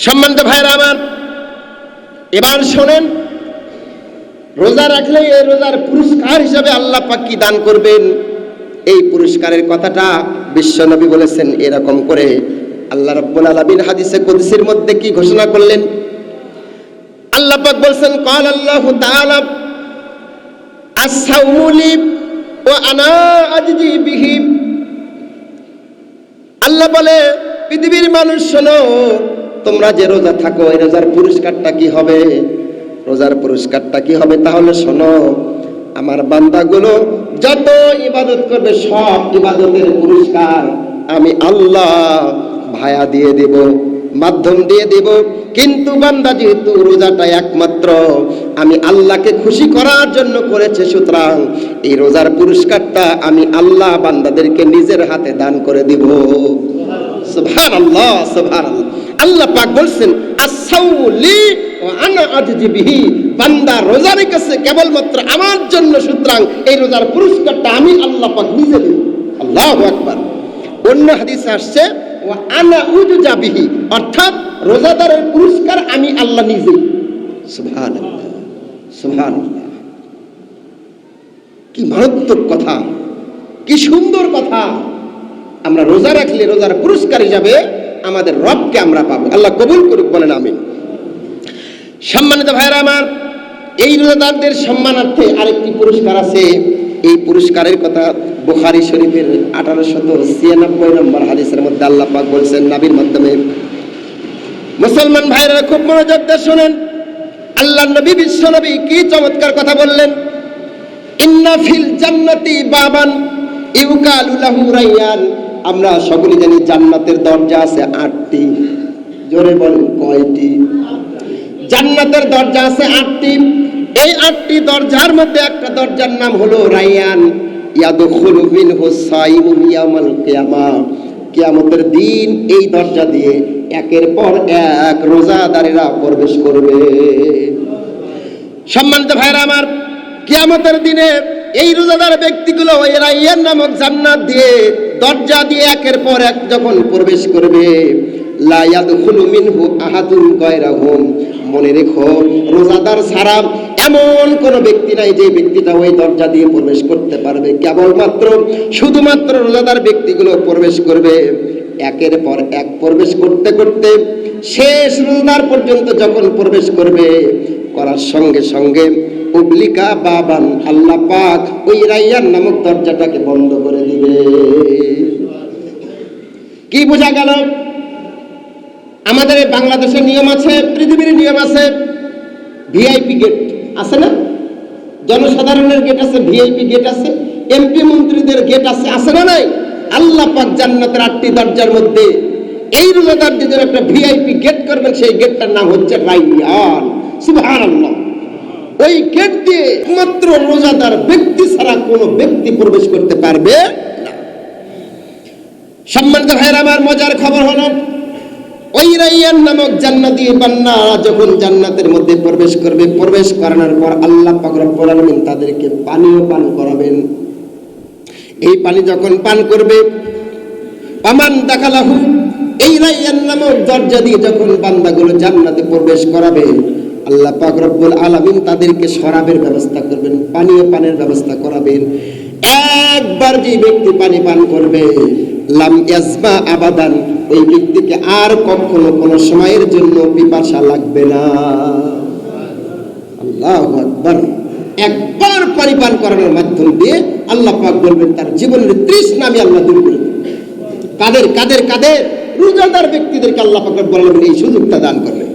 সম্মানিত ভাইরা আমার, এবার শোনেন, রোজা রাখলে এই রোজার পুরস্কার হিসাবে আল্লাহ পাক কি দান করবেন, এই পুরস্কারের কথাটা বিশ্বনবী বলেছেন এরকম করে। আল্লাহ রাব্বুল আলামিন হাদিসে কুদসির মধ্যে কি ঘোষণা করলেন? আল্লাহ পাক বলেন, ক্বাল আল্লাহু তাআলা আস-সাওমু লি ওয়া আনা আজজি বিহি। আল্লাহ বলে, পৃথিবীর মানুষ শোনো, তোমরা যে রোজা থাকো এই রোজার পুরস্কারটা কি হবে? রোজার পুরস্কারটা কি হবে? তাহলে শোনো, আমার বান্দাগুলো যত ইবাদত করবে সব ইবাদতের পুরস্কার আমি আল্লাহ ভায়া দিয়ে দেব, মাধ্যম দিয়ে দেব। কিন্তু বান্দা যেহেতু রোজাটা একমাত্র আমি আল্লাহকে খুশি করার জন্য করেছে, সুতরাং এই রোজার পুরস্কারটা আমি আল্লাহ বান্দাদেরকে নিজের হাতে দান করে দিব। সুবহানাল্লাহ, সুবহানাল্লাহ। আল্লাহ পাক বলছেন, আস-সাওমু লি ওয়া আনা আজজি বিহি। বান্দা রোজা রেখেছে কেবলমাত্র আমার জন্য, সুতরাং এই রোজার পুরস্কারটা আমি আল্লাহ পাক নিজে দেব। আল্লাহু আকবার। অন্য হাদিসে আসছে, ওয়া আনা উজজা বিহি, অর্থাৎ রোজাদারের পুরস্কার আমি আল্লাহ নিজে। সুবহানাল্লাহ, সুবহানাল্লাহ। কি মারাত্মক কথা, কি সুন্দর কথা। আমরা রোজা রাখলে রোজার পুরস্কার হিসাবে আমাদের রবকে আমরা পাবো। আল্লাহ কবুল করুক, বলেন আমিন। সম্মানিত ভাইরা আমার, এই রোজাদারদের সম্মানার্থে আরেকটি পুরস্কার আছে। এই পুরস্কারের কথা বুখারী শরীফের 1896 নম্বর হাদিসের মধ্যে আল্লাহ পাক বলছেন নবীর মাধ্যমে। মুসলমান ভাইরা খুব মনোযোগ দিয়ে শুনেন, আল্লাহ নবী বিশ্ব নবী কি চমৎকার কথা বললেন। ইন্না ফিল জান্নাতি বাবান ইউকালু লাহু রায়্যান। আমরা সকলে জানি জান্নাতের দরজা আছে 8টি। জোরে বলেন, কয়টি? জান্নাতের দরজা আছে 8টি। এই 8টি দরজার মধ্যে একটা দরজার নাম হলো রায়্যান। ইয়াদখুলু মিনহু সাইমু ইয়াউমাল কিয়ামাহ। কিয়ামতের দিন এই দরজা দিয়ে একের পর এক রোজাদারেরা প্রবেশ করবে। সম্মানিত ভাইরা আমার, কিয়ামতের দিনে এই রোজাদার ব্যক্তিগুলো ওই রায়্যান নামক জান্নাত দিয়ে দরজা দিয়ে একের পর এক যখন প্রবেশ করবে, লা ইয়াদখুলু মিনহু আহাদুন গায়রাহুম। মনে রেখো, রোজাদার ছাড়া এমন কোন ব্যক্তি নাই যে ব্যক্তিটা ওই দরজা দিয়ে প্রবেশ করতে পারবে। কেবলমাত্র শুধুমাত্র রোজাদার ব্যক্তিগুলো প্রবেশ করবে। একের পর এক প্রবেশ করতে করতে শেষ রোজাদার পর্যন্ত যখন প্রবেশ করবে, করার সঙ্গে সঙ্গে উবলিকা বাবান, আল্লাহ পাক ওই রায়্যান নামক দরজাটাকে বন্ধ করে দিবে। কি বোঝা গেল? আমাদের বাংলাদেশের নিয়ম আছে, পৃথিবীর নিয়ম আছে। ভিআইপি গেট আছে না? জনসাধারণের গেট আছে, ভিআইপি গেট আছে, এমপি মন্ত্রীদের গেট আছে, আছে না নাই? আল্লাহ পাক জান্নাতের 8টি দরজার মধ্যে এই রোজাদারদের একটা ভিআইপি গেট করবেন, সেই গেটটার নাম হচ্ছে রায়্যান। সুবহানাল্লাহ। ওই গেট দিয়ে মাত্র রোজাদার ব্যক্তি ছাড়া কোনো ব্যক্তি প্রবেশ করতে পারবে না। সম্মানিত ভাইরা আমার, মজার খবর হলো, ওই রায়্যান নামক জান্নাতি বান্দা যখন জান্নাতের মধ্যে প্রবেশ করবে, প্রবেশ করানোর পর আল্লাহ পাক রব্বুল আলামিন তাদেরকে পানিও পান করাবেন। এই পানি যখন পান করবে, পামান দাখালাহু, এই রায়্যান নামক দরজা দিয়ে যখন বান্দাগুলো জান্নাতে প্রবেশ করাবে, আল্লাহ পাক রব্বুল আলামিন তাদেরকে শরাবের ব্যবস্থা করবেন, পানীয় পানের ব্যবস্থা করাবেন। একবার যে ব্যক্তি পানি পান করবে, লাম ইয়াজবা আবাদান, ওই ব্যক্তিকে আর কখনো কোনো সময়ের জন্য পিপাসা লাগবে না। আল্লাহু আকবার। একবার পানি পান করানোর মাধ্যম দিয়ে আল্লাহ পাক বলবেন তার জীবনের তৃষ্ণা আমি আল্লাহ দূর করে দেব। কাদের কাদের কাদের? রোজাদার ব্যক্তিদেরকে আল্লাহ পাক বলবেন এই সুযোগটা দান করলেন।